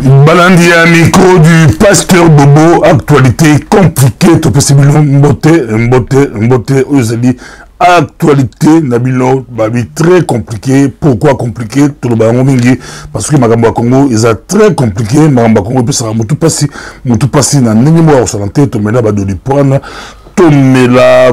Balandia micro du pasteur Bobo, actualité compliquée, tout possible, mbote, osali, actualité, nabilo, babi, très compliqué. Pourquoi compliqué? Tout le monde mingi, parce que Magamba Congo, ils sont très compliqué, Magamba Congo, puis ça, moutou passi, na nini moi, au santé, tout mena, du poine, Tomela,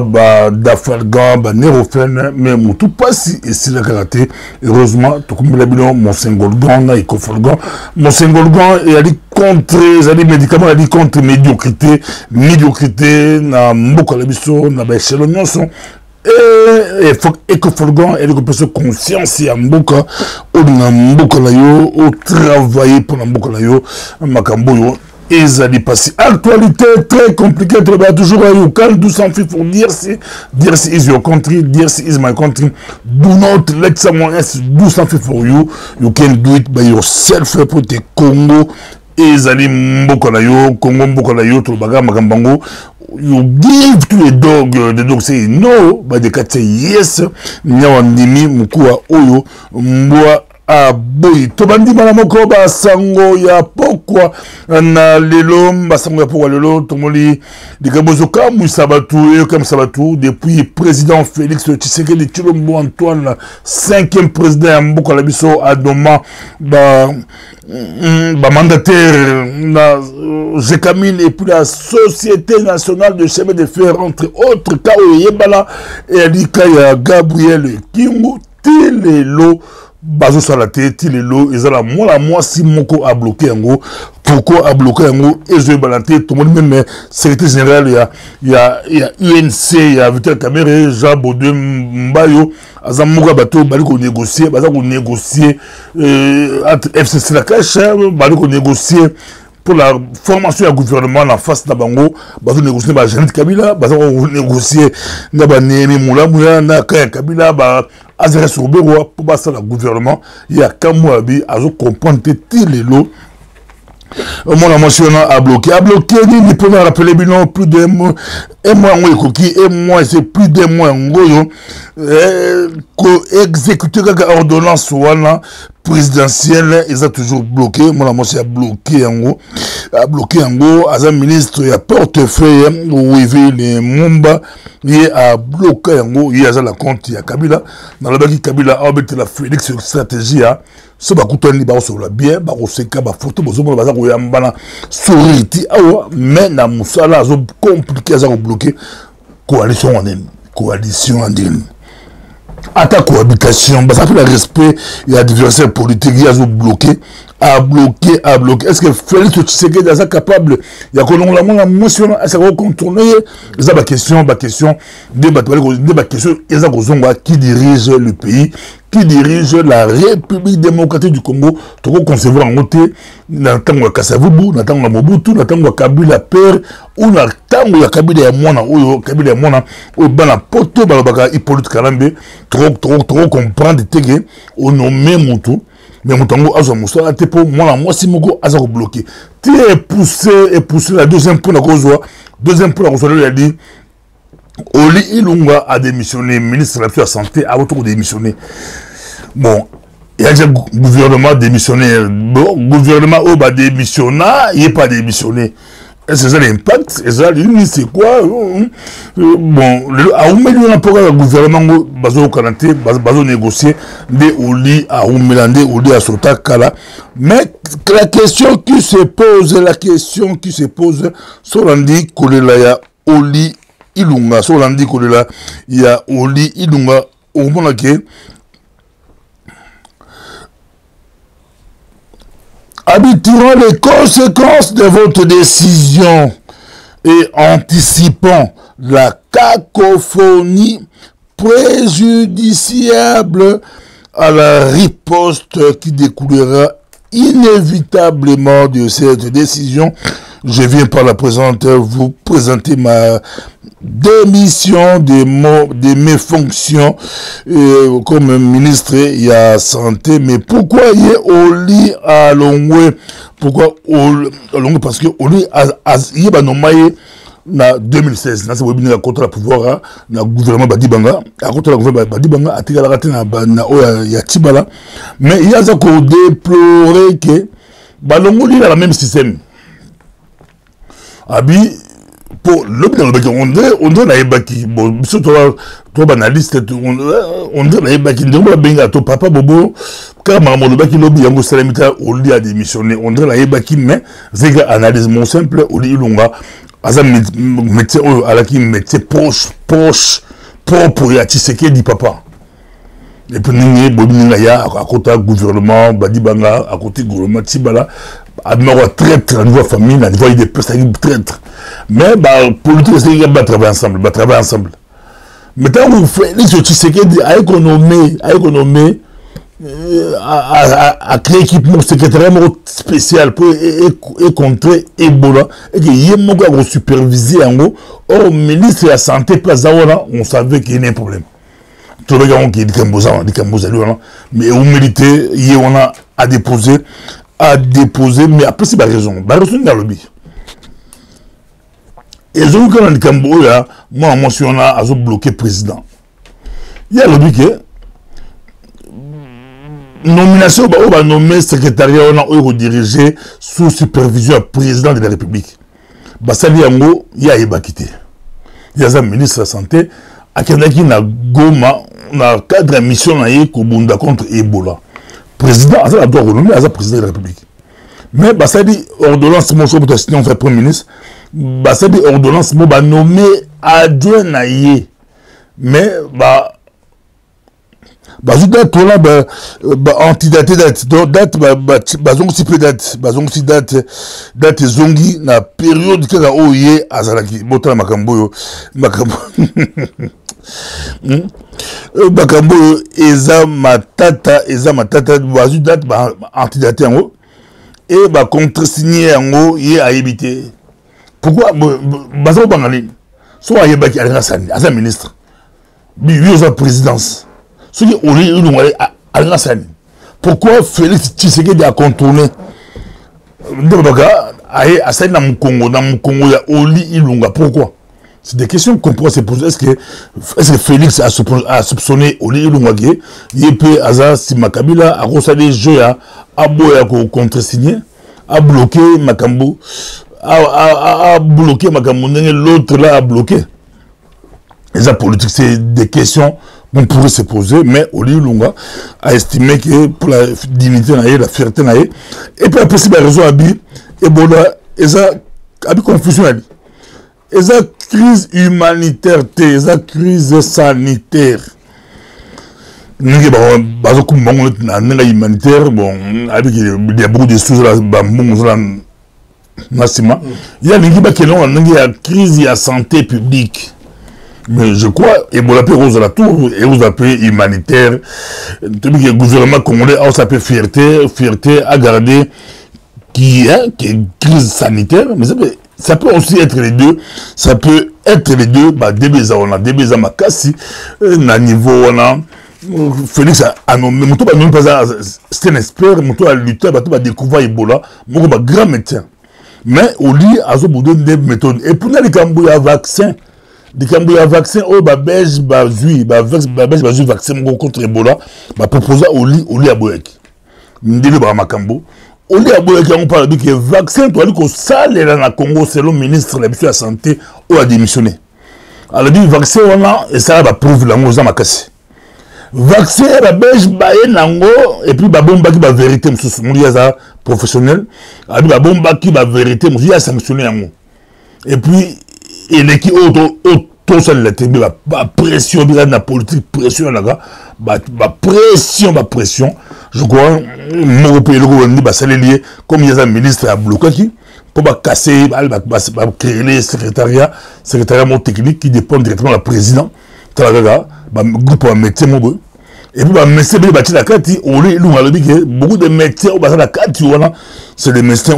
Dafalgan, Nerofène, mais tout passe ici la karaté. Heureusement, tout comme la bilan, mon Sengolgan, Naïko Folgan, mon Sengolgan, et elle dit contre les médicaments, elle dit contre médiocrité, na Mboko Labiso, na Béchelon Nyonson. Et faut que Folgan, elle ait conscience, et Mboka, ou na Mboko Layo, ou travailler pour na Mboko Layo, Makamboyo. Ils allaient passer. Actualité très compliquée, toujours à Yukal, 200 filles pour dire si is your country, dire si is my country. Do not let someone else do something for you. You can do it by yourself pour te Congo. Ils allaient Mbokolayo, Congo Mbokolayo, tout le bagage, Magambango. You give to the dog say no, but the cat say yes. Nyawandimi, Mukua, Oyo, Mboa. Ah boy, tobandi malamoko ba sango ya pokwa na lelo basango ya pokwa lelo tomoli dikabozoka musabatu et comme sabatu depuis président Félix Tshisekedi Tshilombo Antoine 5e président Mboka Labiso Adoma ba mandataire na Jekamine et puis la Société nationale de chemin de fer entre autres Kao Yebala et Alika ya Gabriel Kingu Tilelo Bazo Salate, Tilelo, ils ont la moi si moko a bloqué en gros. Pourquoi a bloqué en gros? Et je vais balancer tout le monde, même secrétaire général, il y a UNC, il y a Vital Kamere, Jean Baudouin Mbayo, Azam Moga Bato, Baliko négocier, Bazako négocier, entre FCC la cache, Baliko négocier. Pour la formation du gouvernement en face de Bango, Bazo négocier avec Jeannette Kabila, Bazo négocier avec Némi Moula, Kaya Kabila, Azere Soubero, pour passer le gouvernement, il y a Kamouabi, Azo comprendre Tilelo. Mon ambition a bloqué, il peut me rappeler bilan plus d'un mois, et moi c'est plus d'un mois en goyo, exécuter l'ordonnance ouana présidentielle, ils ont toujours bloqué, mon ambition a bloqué en gros, à un ministre, il y a portefeuille, où il veut les Mumba, il a bloqué en gros, il y a la compte, il y a Kabila, dans le baki Kabila a obéi la Félix stratégie, ce bakutani ba so la bien ba oseka ba photo bozo ba za ko yambana souriti awa mais na musala zo compliqué za ko bloquer coalition en ligne ata cohabitation ba ça fait le respect et adversaire politique ya zo bloquer à bloquer est-ce que Félix Tshisekedi est capable il y a qu'on la moins émotion à ça contourner ça ba question débat question eza ko zonga qui dirige le pays, qui dirige la République démocratique du Congo, tout concevoir en côté, dans le temps où Kassavubu, dans le temps où Mobutu, dans le temps où Kabila père, ou dans le temps où Kabila est mona, ou bana poto, balabaka Hippolyte Karambe, trop comprendre Tégué, au nommé Moutou, mais Moutango Azo Moussa, moi si Moko Azo bloqué. Tu es poussé, la deuxième point il a dit, Oli Ilunga a démissionné, ministre de la Santé a autour démissionné. Bon, il y a déjà gouvernement démissionné. Bon, gouvernement a démissionné, il n'est pas démissionné. Est-ce que ça l'impact? Et ça, c'est quoi? Bon, à Oumeli, on a pas le gouvernement, bazo Kanate, bazo négocier, des Oli, à Oumelande, Oli à Sotakala. Mais la question qui se pose, Solandi, Kolelaya, Oli, Ilunga, sur l'andi là, il y a Oli Ilunga, au moment que habituant les conséquences de votre décision et anticipant la cacophonie préjudiciable à la riposte qui découlera inévitablement de cette décision, je viens par la présente vous présenter ma démission de mes fonctions comme ministre il y a santé. Mais pourquoi il est au lit à Longwe? Pourquoi au Longwe? Parce que au lit il est nommé na 2016 na c'est la contre la pouvoir na gouvernement Badibanga à contre la gouvernement Badibanga a tiré la raté na oya ya Tibala. Mais il y a ça qu'on déplorer que balongoli dans le même système. Abi, pour l'objet, on donne à Ebaki, bon, surtout toi, banaliste, on donne à Ebaki, on donne à ton papa, Bobo, car maman, le baki, lobby, yango, salamita, au lit à démissionner, on donne à Ebaki, mais, c'est que analyse mon simple, au lit, longa, Azam métier, à la qui métier proche, propre, à Tshisekedi, dit papa. Et puis, nous, à côté gouvernement, Badibanga, à côté gouvernement, Tibala, à niveau traître, à niveau famille, à niveau des personnes traître. Mais, politique, c'est qu'ils vont travailler ensemble, Mais tant que vous faites, les Tshisekedi, à économiser, à créer équipement secrétariat spécial pour contrer Ebola, et qu'il y ait un supervisé en gros, au ministre de la Santé, on savait qu'il y a un problème. Tout le monde qui est dit mais au militaire, il y a à déposer, mais après c'est la raison. La raison est dans le but. Et je vous dis que moi, je suis bloqué président. Il y a le but que nomination, on va nommer secrétariat, on va diriger sous supervision président de la République. Basali Yango, il y a Ebakité. Il y a un ministre de la Santé, à qui na Goma, na cadre de mission contre Ebola. Président, il a droit de nommer le président de la République. Mais Basali, ordonnance, mon choix pour signer, on fait premier ministre. Basali, ordonnance, mon nommé adjoint naïe. Mais, Bazouda tola antidaté date bazong si peu date bazong si date zongi na période que la oye azalaki botala makambo eza matata bazouda antidaté en haut et contresigné en haut yé a éviter pourquoi bazong bangali so ayebaki alingasani asa ministre bi sa présidence. Pourquoi Félix Tshisekedi a contourné pourquoi? C'est des questions qu'on pourrait se poser. Est-ce que Félix a soupçonné Oli Ilunga qui Yépe Aza Simakabila a reçu jeux à boire contre-signé, a bloqué Makambo, a bloqué Makambo, l'autre là a bloqué. Les politiques, c'est des questions qu'on pourrait se poser, mais Oli Lunga a estimé que pour la dignité, la fierté, et puis après, c'est la raison Abi, Ebola, et ça, Abi confusion, et ça, crise humanitaire, et ça, crise sanitaire. Nous avons humanitaire, bon, il y a beaucoup de choses là, il y a une crise de santé publique. Mais je crois, Ebola peut rose la tour, et vous appelez humanitaire, le gouvernement congolais a s'appelé fierté à garder qui est crise sanitaire, mais ça peut aussi être les deux, Débéza Makassi, na niveau, Félix a nommé, c'est un expert, a lutté, a découvert Ebola, un grand médecin. Mais au lit, à ce bout des méthodes, et pour les Cambouis, il y a vaccin. Des Cambouis vaccin, belge, vaccin contre Ebola, proposa au lit à Boyek. Ndele Makambo. Au lit à Boyek, on parle de vaccin, toi, que ça, les dans le Congo, selon le ministre de la Santé, ou a démissionné. Alors, dit vaccin, on a, et ça va prouver la mouza makasi. Vaccin, la belge, nango, et puis, bomba qui va vérité, monsieur, professionnel, la bomba qui va vérité, monsieur, a sanctionné yango. Et puis, et les qui tout ça la pression la politique pression là pression je crois mon pays le gouvernement lié comme il y a un ministre à bloquer pour casser créer les secrétariat technique qui dépend directement de la président groupe métier mon et puis médecin la carte beaucoup de médecins la carte c'est des médecins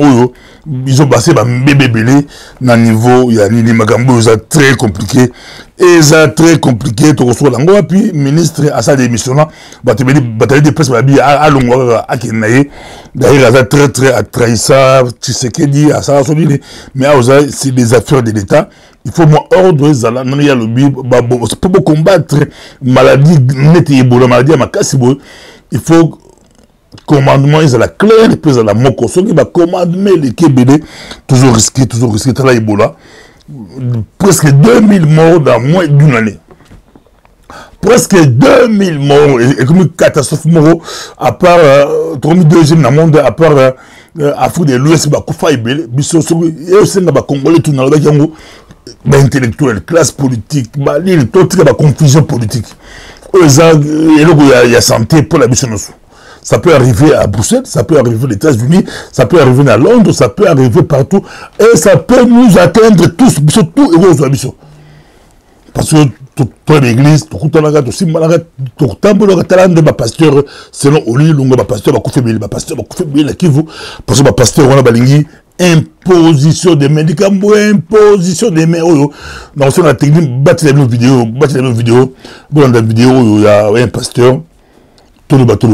ils ont passé bébé dans niveau il y a ni magambo très compliqué et ça très compliqué to reçoit lango puis ministre à sa démission là bataille de presse à longo à kenaye d'ailleurs ça très à trahissa Tshisekedi à ça mais c'est des affaires de l'état il faut moins ordre zala non il y a le pour combattre maladie nette Ebola maladie à Makasibo il faut commandement ils ont la claire et puis ils ont la moko ce qui va commandement les Kébélé toujours risqué t'as la Ebola presque 2000 morts dans moins d'une année. Presque 2000 morts et comme une catastrophe morale à part deuxième dans le monde à part Afrique de l'Ouest bah Koufa Ebele biso et aussi na ba Congolais tout na ba yango ba intellectuel classe politique ba l'île toute ba confusion politique il y a santé pour la biso. Ça peut arriver à Bruxelles, ça peut arriver aux États-Unis, ça peut arriver à Londres, ça peut arriver partout et ça peut nous atteindre tous surtout et aux habitants. Parce que toute l'église, tout le talent de ma pasteur, selon Oli, ma pasteur va couper ma pasteur va couper la Kivu, parce que ma pasteur on a balingi imposition des médicaments, imposition des mains. Dans ce technique, battre les vidéos, dans la vidéo il y a un pasteur, tout le bateau.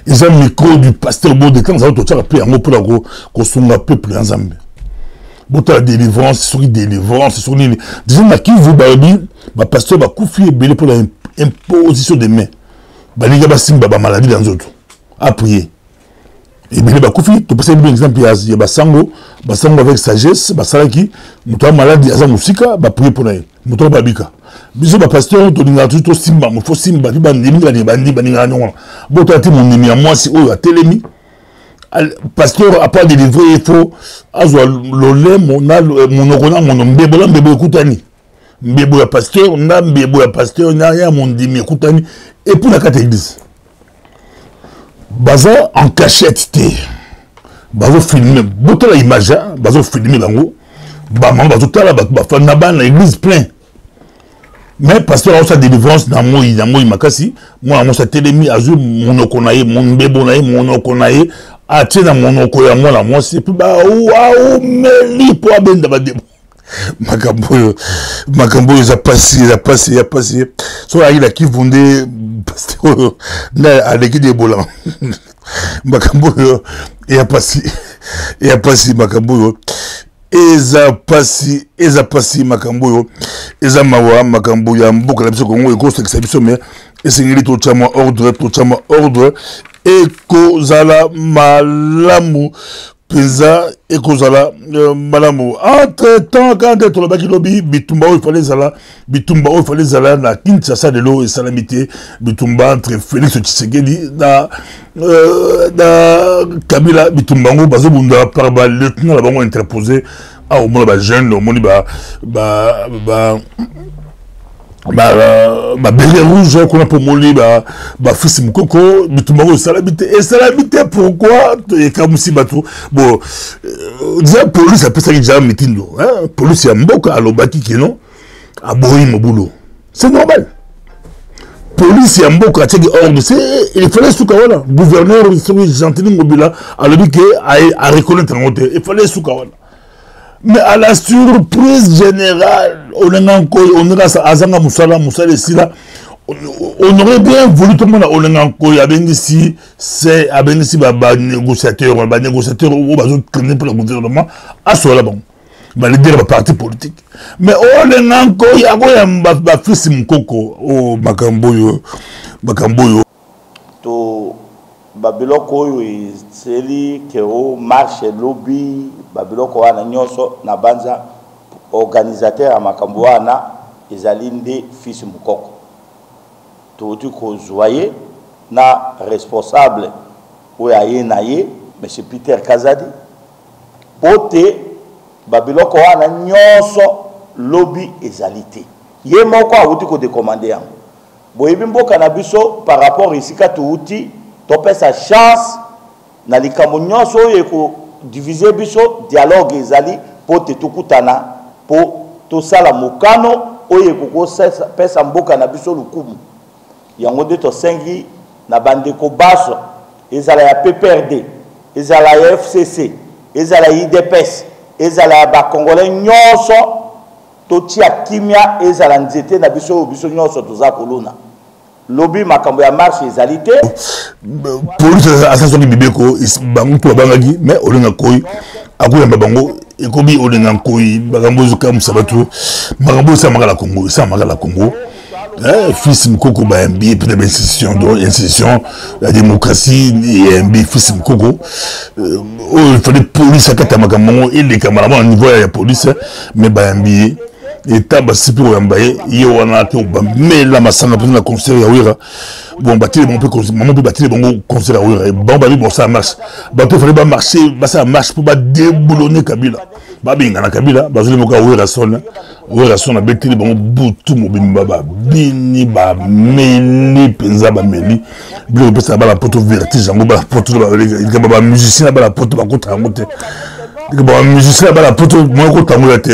Ils ont le micro du pasteur Bodé quand ça va te faire appeler un mot pour la qu'on peuple en Zambie. Bota la délivrance, c'est sur délivrance, c'est sur les. Disons qui vous babi, ma pasteur va confier belé pour l'imposition des mains. Baliga ba simba ba maladie dans autres. À prier. Et bien ba confier, tu peux faire un exemple il y a basango avec sagesse, basalaki, muto maladie aza musika, ba prier pour lui. Muto babika. Biso ba pasteur to linga tout simba, mo fo simba bi bandimi la bandi baninga non. Bota ti mon nimi moi si oyo a telemi. Pasteur a pas délivré il faut azwa lolé mon okona mon mbebola mbebo ekutani. Mbebo ya pasteur na mbebo ya pasteur na ya mon dimi ekutani et pour la carte église. Baza en cachette té. Bazo filmer, bota la image, bazo filmer lango. Ba mamba bazo tala ba fana ba na église plein. Mais pasteur a sa délivrance dans moi makasi moi on sa télémi azu mon okonaye mon mbebo naye mon okonaye a tena mon okoya moi la moi c'est plus ba waouh meli pour abenda ba debo makambo ya passé so il a qui vondé pasteur na avec des bolans makambo ya passé makambo eza pasi makambo eza mawa makambo ya mboka la biso Kongo eko sekisa biso mais esengeli to chama ordre ekozala malamu peza ekozala malamu entre temps quand to lobaki lobi bitumba il fallait zala na Kinshasa de l'eau et salamité bitumba entre Félix Tshisekedi na Kabila bitumba ngo bazobunda par ba lieutenant la bango interposé a au moins ba jeune au moins béret rouge qu'on a pour moli fils mukoko bitumba ngo salamité pourquoi et comme si bateau bon déjà police a pensé déjà mitindo hein police ya mboka alobaki kino aboyi mobulo c'est normal. Police ya mboka tcheki ordre c'est il fallait soukawana gouverneur Gentili Ngobila a dit que a reconnaître ngote il fallait soukawana mais à la surprise générale on a azanga musala sila on aurait bien voulu tout le monde on a si c'est ba négociateur ou bazo traîner pour le gouvernement à cela bon les dire parti politique mais on ya fils mukoko o makamboyo to babiloko oyo seli ke o marche lobby babiloko wana nyonso na banza organisateur ya makambo wana ezali nde fils mukoko to tu ko joyer na responsable oyo aye na ye monsieur Peter Kazadi pote babiloko wana nyonso lobby ezalité ye moko awuti ko demander yango boyebi mboka na biso par rapport isika tuuti topé sa chance na likambo nyonso oyo ko diviser biso dialogue ezali po te tukutana po to sala mokano oyo ko pesa mboka na biso lukumu yango de to sengi na bandeko baso ezala ya PPRD ezala ya FCC ezala IDPS ezala ba congolais nyonso totia kimia ezala nzete na biso nyonso toza kolona lobby makambo ya marche ezalité police assassin ki bibeko bango to bangaki mais olinga koyi akoyamba bango ekobi olinga koyi bakambo zuka musabatu makambo sa makala Congo fils Mkoko ba MB peut institution la démocratie et MB fils Mkoko il fallait police akata makambo et les camarades au niveau de la police mais ba MB et taba sipi oyambaye yo wana te mais la masanga pour la concert ya wira bon bâtir bon peu maman peut bâtir bon concert ya wira bon ba bon ça marche ba peut fallait pas marcher ba ça marche pour ba déboulonner Kabila ba binga na Kabila ba zole moka wira sona bêtir bon butu mobimba ba bini ba meli penza ba meli bien peut ça ba la poto vertige ngo ba poto ba musicien ba la poto ba kota ngote bon musicien ba la poto moi ko tangola te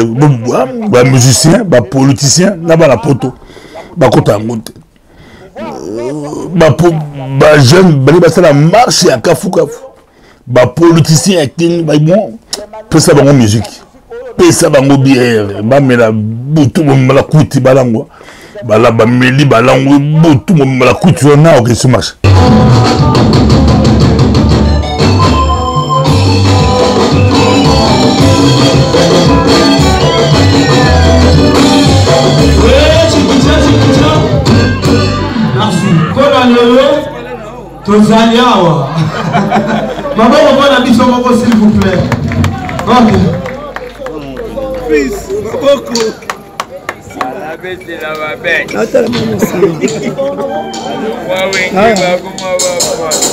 ba musicien ba politicien na ba la poto ba ko tangote ba jeune ba ça la marche ya kafu ba politicien king ba bon pesa bango musique pesa bango bière ba mela butu mo mala kuti balangwa bala ba meli balango butu mo mala kuti na o que se marche. Tozaliawa. Maman, on va la mission, s'il vous plaît. Ok. Fils, beaucoup. La bête de la bête. Attends, maman, ça.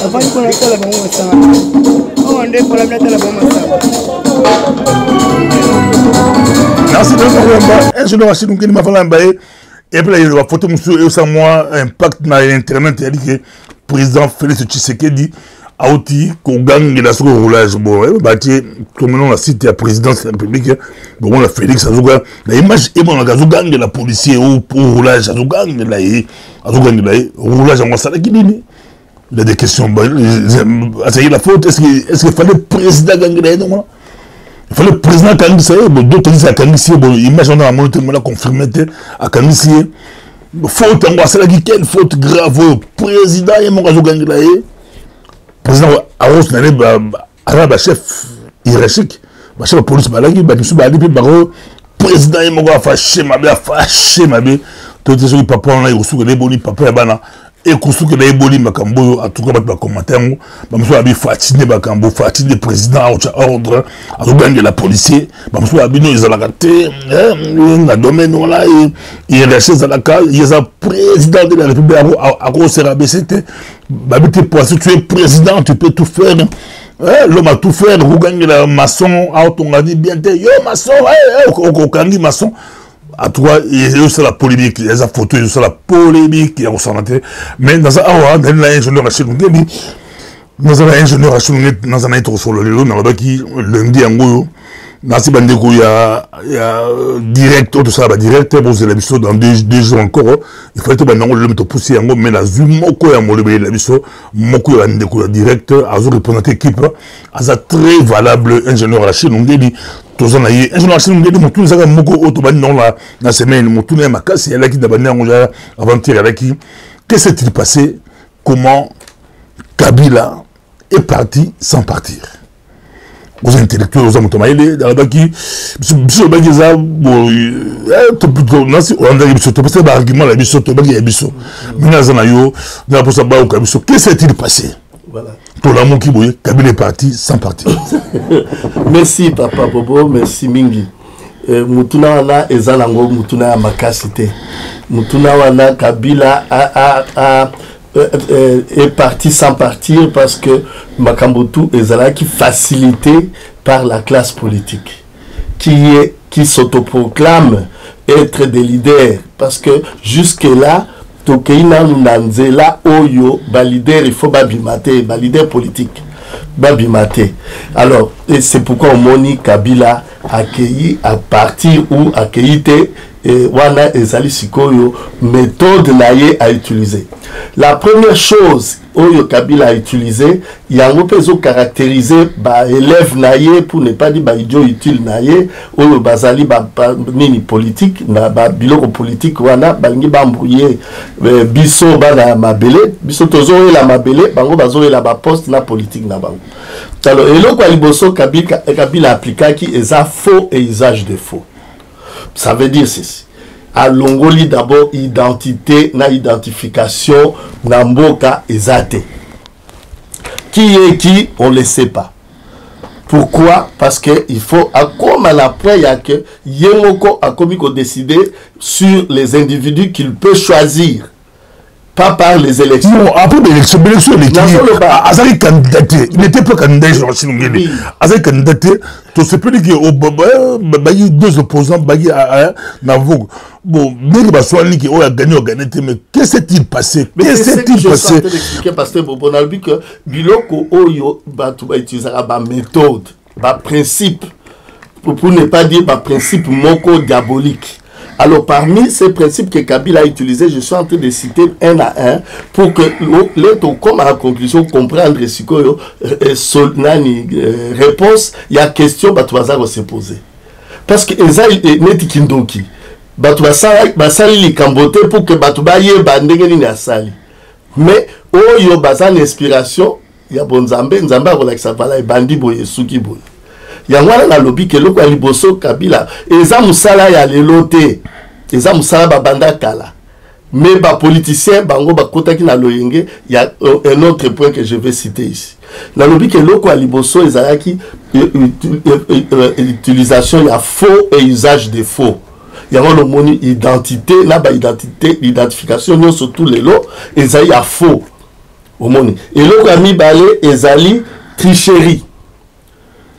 Avant qu'on appelle la maman, ça. On est pour la mettre à la maman, ça. Merci de nous. Je dois acheter une guinée, ma femme, et puis il y a une photo, monsieur, et ça, moi, impact dans l'internet, il a dit que président Félix Tshisekedi a aussi gagné la seconde roulage. Bon, comme on a cité la présidence de la République, bon, la Félix a gagné l'image et bon, on a gagné la policier au roulage, a gagné la roulage en Wassala qui dit. Il y a des questions. C'est la faute. Est-ce qu'il fallait le président gagner la non? Il fallait le président Kangissi. D'autres disent à Kangissi. Bon, image on a monté, on a confirmé à Kangissi. Faute en Wassala qui quelle faute grave. Président et mon gazou gagné la président Aros n'allait pas chef hiérarchique. Chef de police balagi, Banisou Bali, puis président et mon gars fâché ma bé. Tout ce qui papa on a reçu les boni papa et bana. Et que les boni makambo à tout cas pas commentaire. Bamsou abi fatigué makambo, fatigué président à ordre à gagner la policier. Bamsou abi nous ils ont la raté. Na domaine là il reste dans la case, il est président de la République à gros CRBCT. Babité pour si tu es président, tu peux tout faire. L'homme a tout fait, vous gagnez la maçon, on a dit bien, yo maçon, au candy maçon. À toi, il y a aussi la polémique, il y a la photo, il y a aussi la polémique, il y a aussi la mais dans un ingénieur à Chilungé, dans un ingénieur à Chilungé, dans un intro sur le vélo, dans le qui lundi en gros, dans ces bandes il y a direct, tout ça, direct, vous avez vu dans 2 jours encore, il faut être le mettre pousser en gros, mais la zoom, moko ya molebe la biso, moko ya ndeko direct, à zo répondre à l'équipe, à ça très valable ingénieur à Chilungé, tous en ayé ingénieur à Chilungé, mon tout ça moko autobahn non la semaine, mon tout n'est ma casse, elle a qui d'abord avant-hier avec qui, qu'est-ce qui s'est passé, comment Kabila est parti sans partir. Aux intellectuels, aux amotomaïlés, dans la baki, monsieur Bagiza, bon, on a argument la biso, biso. Minazanayo, dans la savoir qu'est-ce qui s'est-il passé? Voilà. Pour l'amour qui bouille, Kabila est parti sans partir. Merci, Papa Bobo, merci Mingi. Mutuna wana ezalango, mutuna makasite. Mutuna wana Kabila est parti sans partir parce que Makambutu est qui facilité par la classe politique qui s'autoproclame être des leaders parce que jusque là Tokeina Nanzela Oyo leader il faut babimate leader politique babimate. Alors et c'est pourquoi Moni Kabila accueilli à partir ou accueilli wana ezali sikoyo méthode naye à utiliser. La première chose oyo Kabila a utilisé, yango pezo caractériser ba élève naye pour ne pas dire ba idiot utile naye oyo bazali ba nini politique na ba biloko politique wana balingi ba embrouiller biso bana mabele biso tozo la mabele bango bazo la ba poste na politique na bango. Alors eloko aliboso Kabila appliquaki eza faux et usage de faux. Ça veut dire ceci. À Longoli d'abord identité na identification na mboka ezate. Qui est qui, on ne le sait pas. Pourquoi? Parce que il faut comme à l'après il y a que Yemoko a commis qu'on décider sur les individus qu'il peut choisir. Pas par les élections. Non, après l'élection, Azari candidaté. Il n'était pas candidat, je suis Azari candidaté. Tu sais pas qu'il y a deux opposants, bon, mais il a gagné, mais que s'est-il passé? Que s'est-il passé? Parce que bon, on a vu que Biloko Oyo va utiliser ma méthode, ma principe, pour ne pas dire ma principe moko diabolique. Alors, parmi ces principes que Kabila a utilisés, je suis en train de citer un à un pour que l'autre, comme à la conclusion, comprendre ce que réponse, il y a question, bah, tu vas se poser. Parce que Eza n'est kindoki. Bah, tu vas sali les camboter pour que bah, tu vas y bandengeni na sali. Mais, oh, yo, bah, ça, l'inspiration, il y a bon Nzambe, Nzambe, relaxa, voilà, bandi boye, suki boye. Yangwana na lobby que loko aliboso Kabila eza musala ya lelote eza musala babanda kala mais ba politicien bango bakotaki na loyenge. Il y a un autre point que je vais citer ici. Na lobby que loko aliboso ezalaki utilisation ya faux et usage de faux. Yango le moni identité na ba identité identification non surtout les lots ezali ya faux au moni et loko ami balé ezali tricherie.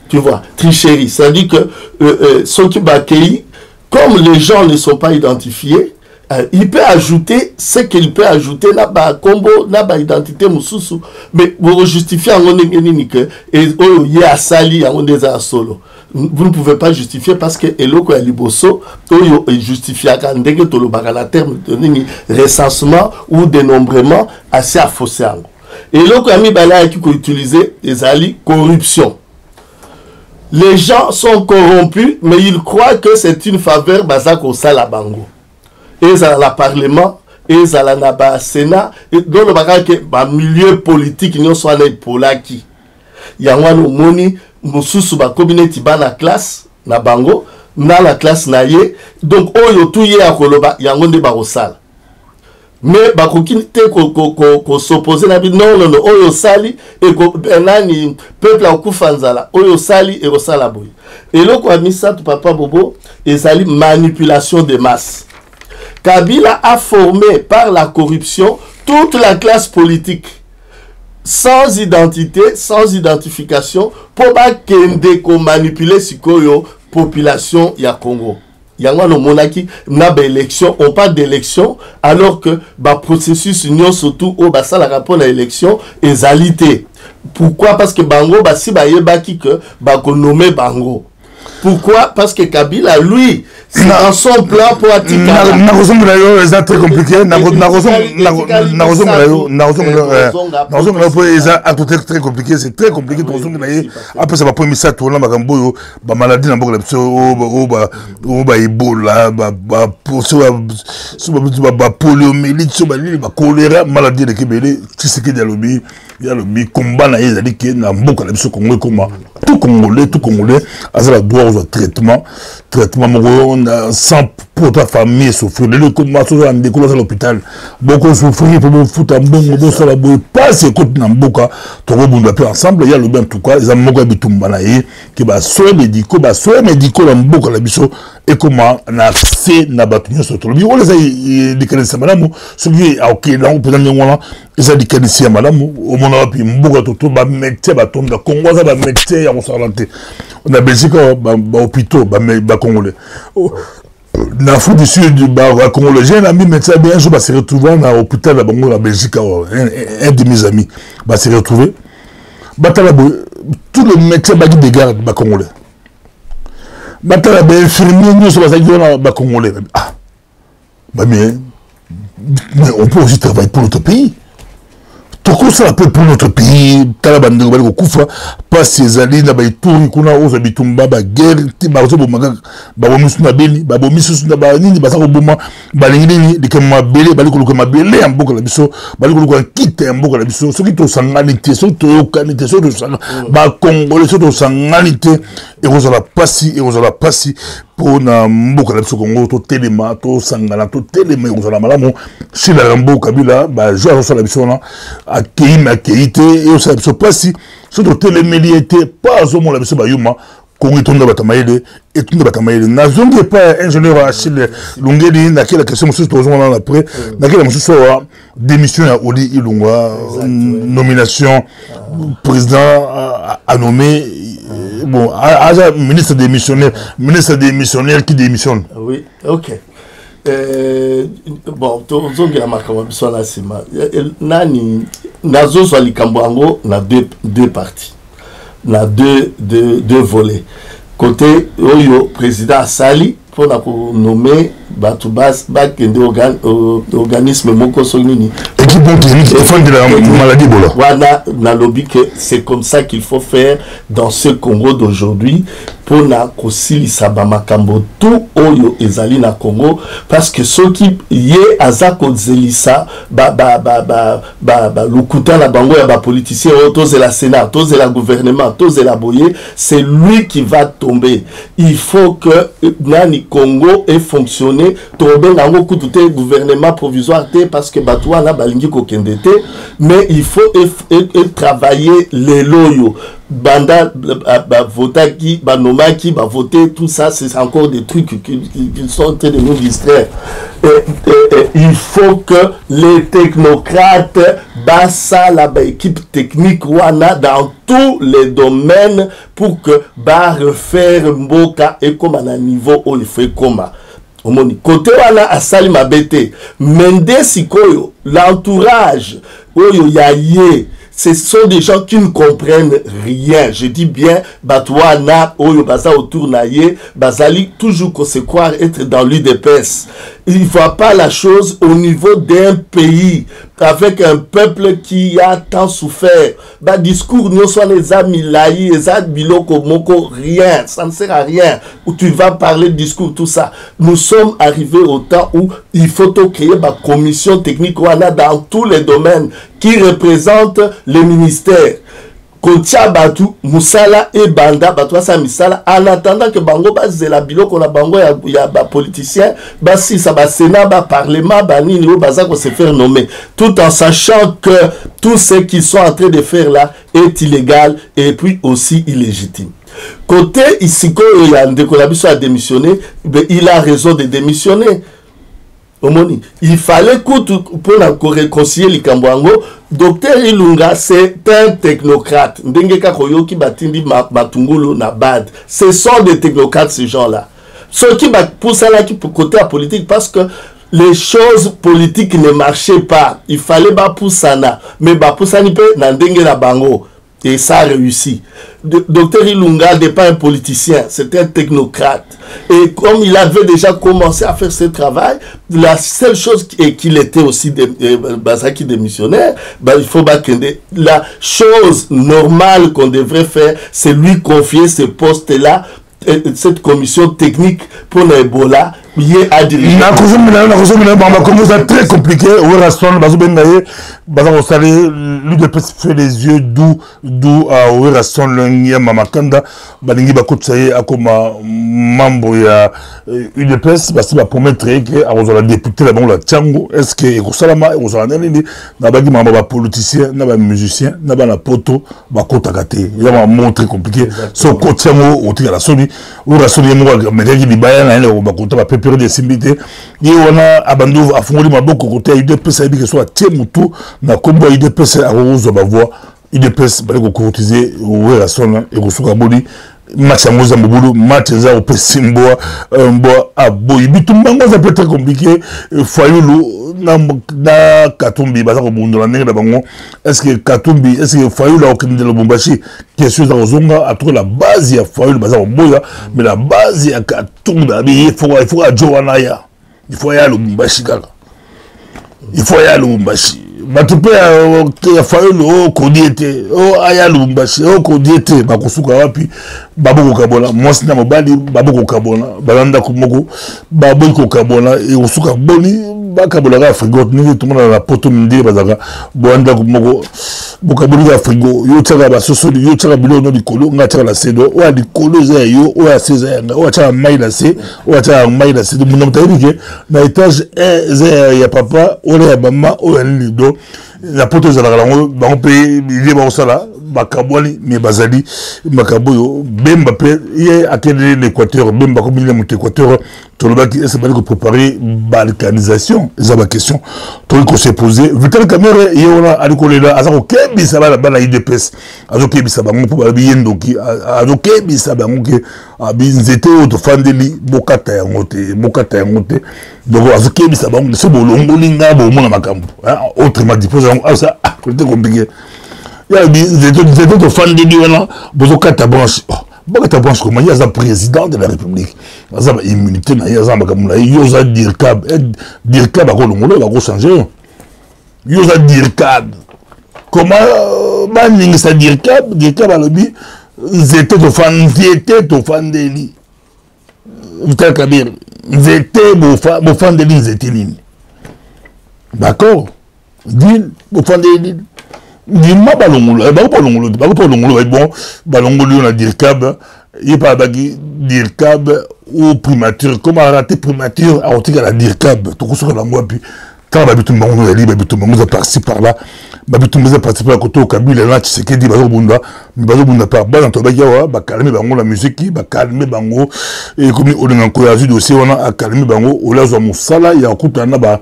Tu vois, tricherie. C'est-à-dire que ceux qui bakei, comme les gens ne sont pas identifiés, il peut ajouter ce qu'il peut ajouter na ba combo, na ba identité mususu. Mais pour justifier en que et oh ya sali en des solo. Vous ne pouvez pas justifier parce que eloko liboso oyo justifia quand ndenge to lo bakala terme de recensement ou dénombrement assez affossé. Eloko ami bala qui ko utiliser les ali corruption. Les gens sont corrompus, mais ils croient que c'est une faveur basée au Salabango. Et ça la Parlement, et ça la Sénat, et dans le milieu politique, ils sont allés pour l'acquis. Il y a un moni, mususu ba communauté ba na classe, na bango, na la classe na ye, donc oyo tout ye a koloba, il y a un débat au sale. Mais bakokite ko s'opposer na bi non oyo sali et ko nani peuple a kufanzala oyo sali et osala boy et loko amisa tu papa bobo ezali manipulation de masse. Kabila a formé par la corruption toute la classe politique sans identité, sans identification pour pas kende ko manipuler sikoyo population ya Congo. Yango no monaki na ba élection, on parle d'élection alors que ba processus union surtout au ba sala rapport à élection ezalité. Pourquoi? Parce que bango ba si ba yebaki que ba ko nommer bango. Pourquoi? Parce que Kabila lui c'est dans son plan pour attirer. C'est très compliqué. Très compliqué. C'est très compliqué. Après ça va prendre ça tout là, ma maladie n'a pas Ebola, poliomyélite, choléra, maladie de Kébélé, tout ce qui est il y a le combat na ezali qui na mboka la biso Congo comment tout congolais azala droit au traitement sans pour ta famille souffrir le comment so en décoller à l'hôpital beaucoup souffrir pour foutre mbongo do sala boy pas c'est côté na mboka to robunda pe ensemble il y a le bien tout quoi les mboka bitumba na ye qui ba soins médicaux la mboka la biso et comment na accès na batunyo so to bi wala sai dikanisa malamu so bi OK là on peut dans ngwana eza dikanisa malamu au monde puis mboka to ba médecin ba tonda Congo za ba médecin ya konsalante on a Belgique ba hôpitaux ba congolais na fou du sud ba congolais j'ai un ami médecin bien jour va se retrouver dans l'hôpital de Bango la Belgique un de mes amis va se retrouver batala tout le médecin ba de garde ba congolais batala ba infirmier nous so ba congolais ah Bah, mais on peut aussi travailler pour notre pays. Toko ça peut pour notre pays, talabande ko kufa pas ces alliés na baituri kuna oza bitumba ba guerre ti ba zo bomaga ba bomisu na beni ba bomisu na ba nini ba sa ko boma ba lingini dikema bele ba likolo kema bele amboka la biso ba likolo ko kite amboka la biso soki to sanganité soki to yokanité soki to sanga ba congolais soki to sanganité et ozala pasi pour na mboka la biso Congo to telema to sangana to telema ozala malamu chez la mboka bila ba joie so la biso na akeyite et aussi biso pasi surtout télémédiété pas au monde la biso bayuma Congo tonda batamayele et tonda batamayele na zonge pas ingénieur Achille Lungeli na quelle question surtout aux gens après na quelle monsieur démission à Oli Ilunga nomination président a nommé bon ministre démissionnaire qui démissionne. Oui, OK. Bon, tozongi la makambo biso na sima nani nazo so likambo na deux parties, na deux volets. Côté oyo président Asali pour na nommer batubas bakende organisme moko sonini équipe clinique et de la maladie Ebola. Voilà, na lobby que c'est comme ça qu'il faut faire dans ce Congo d'aujourd'hui pour na kosilisa ba makambo tout oyo ezali na Congo parce que ceux qui yé azako zelisa ba lukuta la bango ya ba politicien tous la Sénat, tous la gouvernement, tous la boye, c'est lui qui va tomber. Il faut que nani Congo ait fonctionné tomber na ngo kututé gouvernement provisoire parce que batwa na balingi ko kendete mais il faut travailler les loyaux banda voter qui banoma qui va voter tout ça c'est encore des trucs qui sont en train de nous distraire il faut que les technocrates basa la équipe technique wana dans tous les domaines pour que ba refaire mboka et comme à un niveau où il fait comme côté wana asali mabete mende sikoyo l'entourage oyo yaye ce sont des gens qui ne comprennent rien. Je dis bien, Batouana, Oyo Baza autour naïe, Bazali, toujours qu'on se croire être dans l'UDPS. Il ne voit pas la chose au niveau d'un pays, avec un peuple qui a tant souffert. Bah, discours, nous sommes les amis, laï, les amis, biloko, moko, rien, ça ne sert à rien. Où tu vas parler de discours, tout ça. Nous sommes arrivés au temps où il faut créer une commission technique dans tous les domaines qui représente les ministères. Kotia Batu, Moussala et Banda, Batwa sa Misala, en attendant que Bango base la biloko na Bango ya politicien, si ça va Sénat, Parlement, Nini, Baza ko se faire nommer. Tout en sachant que tout ce qu'ils sont en train de faire là est illégal et puis aussi illégitime. Côté ici, quand il y a un décollabiso à démissionner, il a raison de démissionner. Il fallait pour réconcilier les Cambouango. Docteur Ilunga, c'est un technocrate. Ndengeka Koyoki Batindi Matungulu Nabad. Ce sont des technocrates, ces gens-là. Ceux qui pour ça là qui pour côté à politique parce que les choses politiques ne marchaient pas. Il fallait pour ça là. Mais pour ça ni peut Nandenge la bango. Et ça a réussi. Docteur Ilunga n'est pas un politicien, c'est un technocrate. Et comme il avait déjà commencé à faire ce travail, la seule chose qu'il était aussi qui démissionnaire, il faut que la chose normale qu'on devrait faire, c'est lui confier ce poste-là, cette commission technique pour l'Ebola. C'est très compliqué. L'UDPS fait les yeux d'où à Ouerasson Lengia Mamakanda. Balingi Bakotsaye a comme membre UDPS, parce qu'il va promettre que à la députée la banque Tchango, est-ce que Rosalama, Rosalanelli, n'a pas dit ma politicien, n'a pas musicien, n'a pas la poto, Bakotakate. Il y a un mot très compliqué. Son coach Tchango, au tir à la Sony, Ouerasson Lengia, mais il y a un Bakota, période de similité et on a abandonné à fond ma beaucoup côté UDPS que soit Tiemutu na combo UDPS à rose va voir UDPS ba ko courtiser ou la sonne et ko suka boli match à Moza Mbulu match za au Simbo à Boy bitumbango ça peut être compliqué Fayulu na Katumbi baza ko bundula ndenge na bango est-ce que Katumbi est-ce que Fayulu au Kinde le Bombashi question za ozonga à trouver la base ya Fayulu baza ko boya mais la base ya Katumbi il faut à Joanaya il faut y aller au Lubumbashi kaka. Il faut y aller au Lubumbashi. Batupe ya fayo kodiete aya Lubumbashi kodiete bakosuka wapi babo kokabona mwasi na mobali babo kokabona balanda kumoko babo kokabona e osuka boni bakabola ka frigo ni tout le monde na poto mindi bazaka boanda kumoko bokaboli ka frigo yo tsaka basoso yo tsaka bilo no likolo nga tsaka la sedo o likolo za yo o ya seza yanga o tsaka mai la se o tsaka mai la se de mon mtairike na étage ya papa o ya mama o ya lido la poto za la lango ba on paye il ba osala bakabwani mais bazali makaboyo bemba pe ye akende l'Équateur bemba comme il est monté Équateur tout le baki est pas préparer balkanisation ça ma question tout qu'on s'est posé Vital Kamerhe ye ona alikolela azako kebisa bala IDPS azokebisa bango po ba biyendo ki azokebisa bango ke abinzete to fandeli bokata yango te donc azokebisa bango so bolongo linga bo mona makambo autrement dit ça c'est compliqué ya bizete to fandeli wana bozokata branche bakata branche comment il y a un président de la République ça va immunité na ya zamba kamula yoza dirkab akolongolo ba ko changer yoza dirkab comment banning ça dirkab alobi zete to fandeli Vital Kamerhe zete bo fandeli zete nini d'accord dit bo fandeli Dima balongolo, bon, balongolo na dirkab, il pas bagi dirkab ou primature, comment rater primature à otika la dirkab, tout ça la moi puis quand babitum bango ali babitum bango par-ci par-là, babitum par-ci par-là côté au Kabila là tu sais que dit bazobunda par bas dans tobagia wa ba calmer bango la musique ba calmer bango et comme on a encore vu dossier on a calmer bango au lazo musala ya kutana ba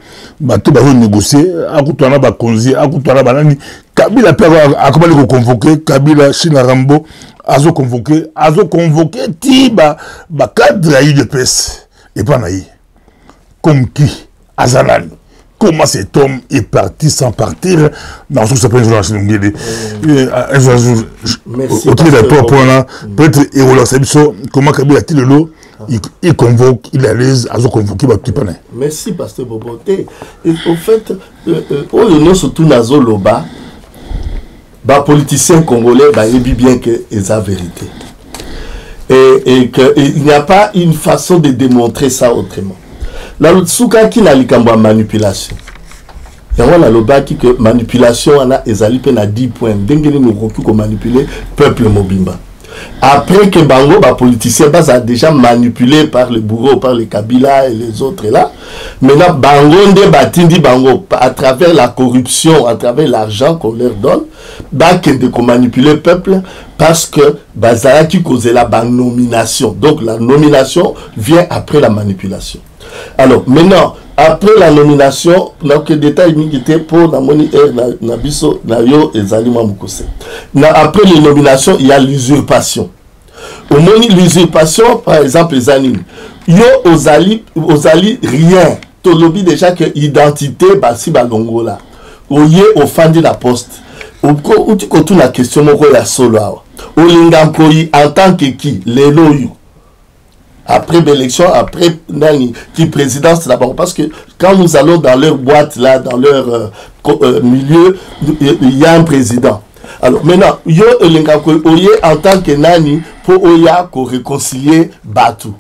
to bazo négocier akutana ba konzi akutana ba nani Kabila peut a comment convoquer Kabila China Rambo azo convoquer tiba ba cadre à UDPS et pas naï comme qui Azanani. Comment cet homme est parti sans partir dans ce que s'appelle un jour autour de toi pour là peut-être et comment Kabila a-t-il l'eau il convoque il est à l'aise à convoquer merci pasteur Boboté et au fait on surtout nazo loba bah politiciens congolais bah il dit bien que c'est la vérité et qu'il n'y a pas une façon de démontrer ça autrement. La Lutsuka qui n'a pas manipulation. Et on a le baki que manipulation on a ezali pe na 10 points. Dengeli nous recours qu'on manipuler peuple mobimba. Après que Bango, bah, politicien, bah, ça a déjà manipulé par le bourreau, par les Kabila et les autres là. Maintenant, Bango, Batindi Bango, à travers la corruption, à travers l'argent qu'on leur donne, bah, qu'on manipule le peuple, parce que, bah, ça a qui causé la nomination. Donc, la nomination vient après la manipulation. Alors, maintenant, après la nomination, après les nominations, il y a l'usurpation. Au moins, l'usurpation, par exemple, les animes. Yo ozali rien. Tu l'obis déjà que identité, si balongo là. Oye au fan de la poste. Ou tu connais la question, moko ya solo. Au lingamkoyi en tant que qui? Les loyaux. Après l'élection, après Nani, qui présidence là-bas. Parce que quand nous allons dans leur boîte, là, dans leur milieu, il y a un président. Alors maintenant, yo oye en tant que Nani, pour Oya qu'on réconcilier Batou.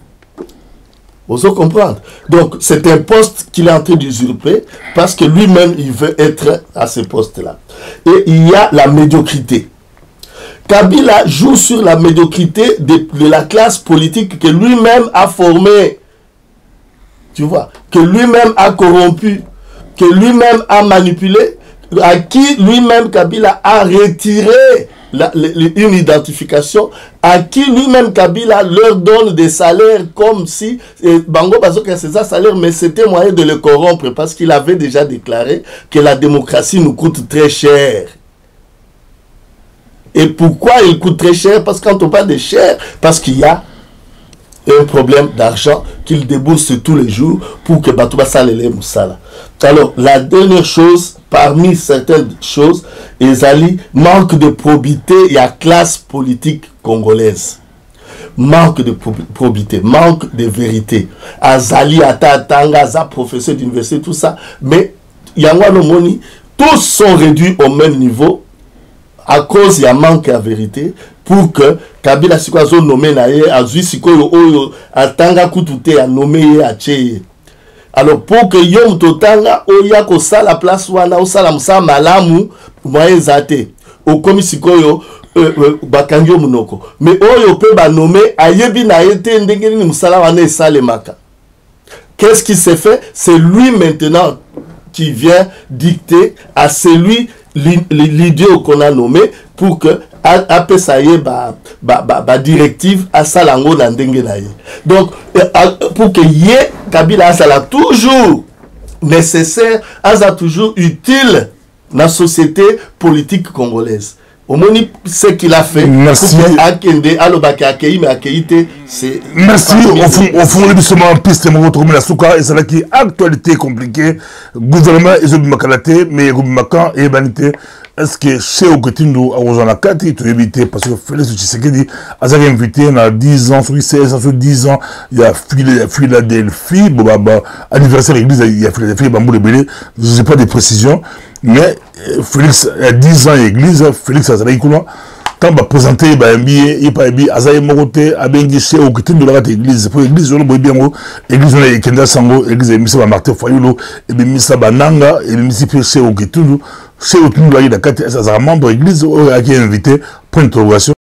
Vous allez comprendre. Donc, c'est un poste qu'il est en train d'usurper parce que lui-même, il veut être à ce poste-là. Et il y a la médiocrité. Kabila joue sur la médiocrité de la classe politique que lui-même a formée, tu vois, que lui-même a corrompu, que lui-même a manipulé, à qui lui-même Kabila a retiré une identification, à qui lui-même Kabila leur donne des salaires comme si Bango Bazoka c'est ça salaire, mais c'était moyen de le corrompre parce qu'il avait déjà déclaré que la démocratie nous coûte très cher. Et pourquoi il coûte très cher? Parce que quand on parle de cher, parce qu'il y a un problème d'argent qu'il débourse tous les jours pour que Batouba Salele Moussala. Alors, la dernière chose, parmi certaines choses, Ezali manque de probité et à classe politique congolaise. manque de probité, manque de vérité. Azali, Atatanga, Aza, professeur d'université, tout ça. Mais, Yangwa Nomoni, tous sont réduits au même niveau à cause il y a manque de vérité pour que Kabila Sikwazo nommé naye, Azui Sikoyo Oyo, Atanga Kutute a nommé a Cheye. Alors pour que Yom Totanga, Oya Kosa la place wana, Osala Musa Malamu, Moyen Zate, Okomi Sikoyo, Bakangyo Munoko. Mais Oyo peut ba nommer, Ayebi na été Ndengeni Musala wana Salemaka. Qu'est-ce qui s'est fait? C'est lui maintenant qui vient dicter à celui l'idiot qu'on a nommé pour que APSAye directive à Salango Nandenge. Donc pour que Yé Kabila Asala toujours nécessaire, Asa toujours utile dans la société politique congolaise. Au moins, ce qu'il a fait. Merci. Merci. Au fond, le justement, piste, la souka, et c'est là qui actualité compliquée. Gouvernement, ils ont makalate, mais Makan et Banité. Est-ce que chez Oketindu, à Ozana Kati, tu évites, parce que Félix Tshisekedi a invité, on a 10 ans, sur 16 ans, sur 10 ans, il y a Philadelphie, anniversaire église, il y a Philadelphie, Bambou le Bélé, je ne sais pas des précisions, mais Félix, il y a 10 ans, église, Félix Azalaïkoula, quand va présenter, il va bien, Azaï Moroté, Abengi, chez Oketindu, la église, pour l'église, on a bien, église, on a Kenda Sango, église, Missa Martin Fayolo, et bien Missa Bananga, et bien Missa chez Oketindu. C'est au tour de la Kati, c'est un membre de l'église qui est invité pour interrogation.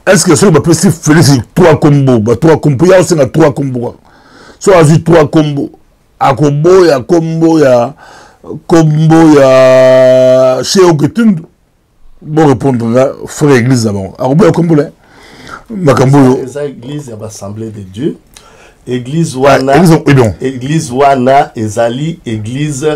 Est-ce que ça va passer Félix 3 combos, 3 combos, il y a aussi 3 combos. Soit à 3 combos, à combo, il y a combo, il y a chez Oketundu. Bon répondre là, frère église d'abord. À combo, il y a combo là. L'église, il y a l'Assemblée de Dieu. Église Wana, église Wana, Ezali, église,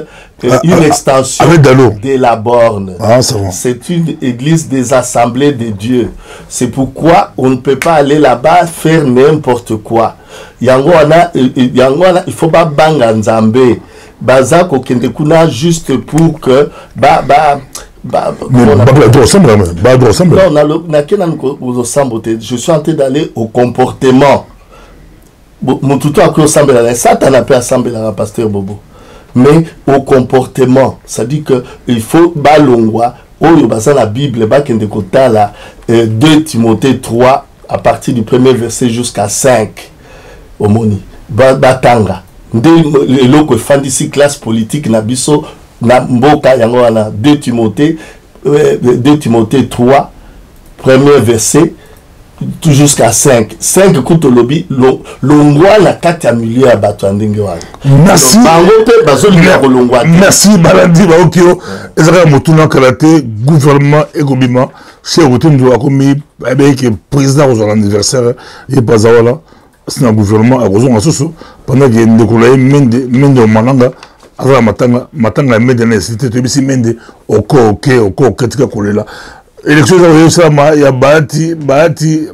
une extension de la borne. Ah, c'est une église des assemblées de Dieu. C'est pourquoi on ne peut pas aller là-bas faire n'importe quoi. Yangwana, il faut pas banga nzambe. Bazako kendekuna juste pour que je suis en train d'aller au comportement. Motuto a cru semble la Satan a pu assembler la pasteur Bobo, mais au comportement, ça dit que il faut balongwa au basa la Bible bakende kota la 2 Timothée 3 à partir du premier verset jusqu'à 5 au moni batanga nde eloko fandisi classe politique na biso na mboka yango wana 2 Timothée 3 premier verset tout jusqu'à 5 kuto lobi longwa la kati ya milieu ya bato ndenge wana. Merci. Merci balandi ba okio ezaka motuna kalate gouvernement egobima chez Oketundu akomi avec président aux anniversaire et bazawala c'est un gouvernement à raison asoso pendant que ndekolaye mende mananga azala matanga mende na cité to bisi mende oko katika kolela. Élection il y a Bahati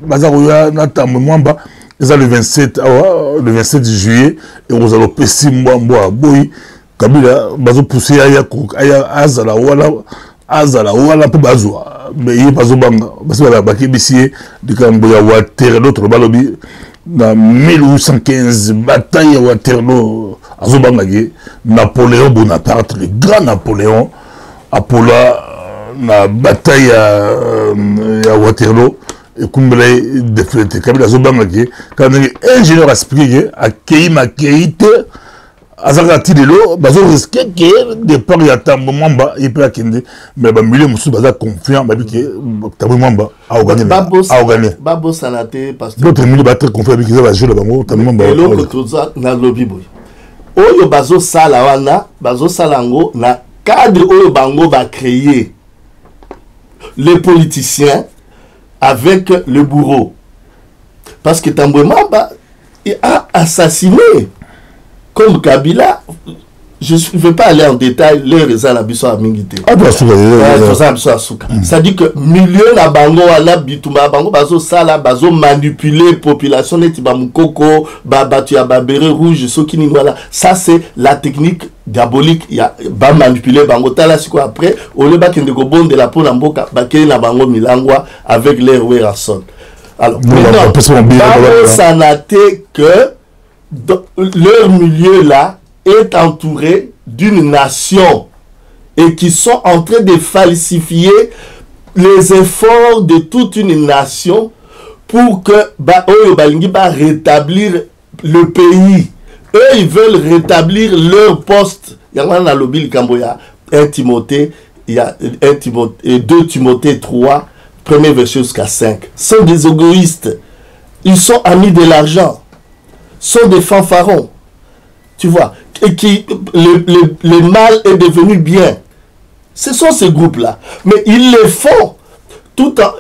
Bazarouya Natam Mwamba, le 27 juillet, et vous allez passer Mwamba Boy, Kabila, Bazo poussé à Azala Wala pour Bazoua, mais il n'y a pas de banga, parce que la Bakibissier, du Kamboya Water, l'autre Balobi, dans 1815, bataille à Waterloo, Azobangagé, Napoléon Bonaparte, le grand Napoléon, Apollo. La bataille à Waterloo et Kumbele déflété. Kabila Zobangaki, quand un ingénieur a expliqué à Keima Keite, à Zagati de l'eau, Bazo risqué que départ il y a Tambo Mamba, il peut acquérir, mais le milieu Moussou Baza confiant, mais que Tambo Mamba a gagné. Babo Sanate, parce que. D'autres milieux battent confiant avec les jeux de Bango, Tambo Mamba. Et l'autre chose, na lobby boy. Oyo Bazo Salawana, Bazo Salango, na cadre Oyo Bango va créer. Les politiciens avec le bourreau. Parce que Tambwe Mamba a assassiné, comme Kabila. Je ne vais pas aller en détail, les raisons à la biso à Mingité. C'est-à-dire que milieu na bango ala bituma bango bazo sala bazo manipuler population neti ba mukoko ba batu ya babere rouge soki ni voilà. Ça c'est la technique diabolique, il y a ba manipuler bango tala siko après au lieu ba kende ko bonde la pona mboka ba ke na bango milangwa avec les Werrason. Alors maintenant ça n'a été que leur milieu là est entouré d'une nation et qui sont en train de falsifier les efforts de toute une nation pour que rétablir le pays. Eux, ils veulent rétablir leur poste. Il y a un lobby, il y a 1 Timothée, il y a 2 Timothée 3, premier verset jusqu'à 5. Ce sont des égoïstes. Ils sont amis de l'argent. Sont des fanfarons. Tu vois, et qui le mal est devenu bien. Ce sont ces groupes-là. Mais ils le font tout en...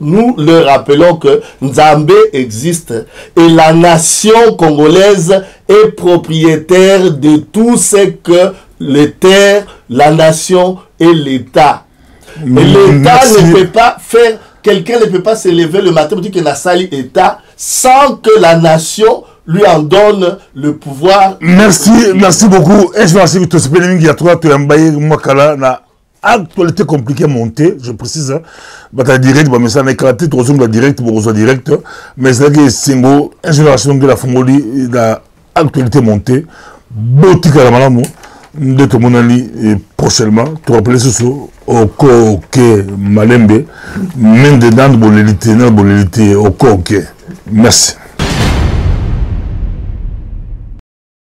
Nous leur rappelons que Nzambe existe et la nation congolaise est propriétaire de tout ce que les terres, la nation et l'État. Et l'État ne peut pas faire... Quelqu'un ne peut pas se lever le matin pour dire que la sali État sans que la nation lui en donne le pouvoir. Merci beaucoup. Et je vais essayer de te expliquer qu'il y a trois, tu as embaillé Mwakala na actualité compliquée montée, je précise. Bata direct, mais ça n'est qu'à tout la direct pour reçoit direct. Mais c'est que Singo, ingénération de la Fongolie, la actualité montée, Botika la Malamo, de ton monali prochainement, tu rappelles ce soir. Ok, Malembe, même dedans de l'élite, au ok. Merci.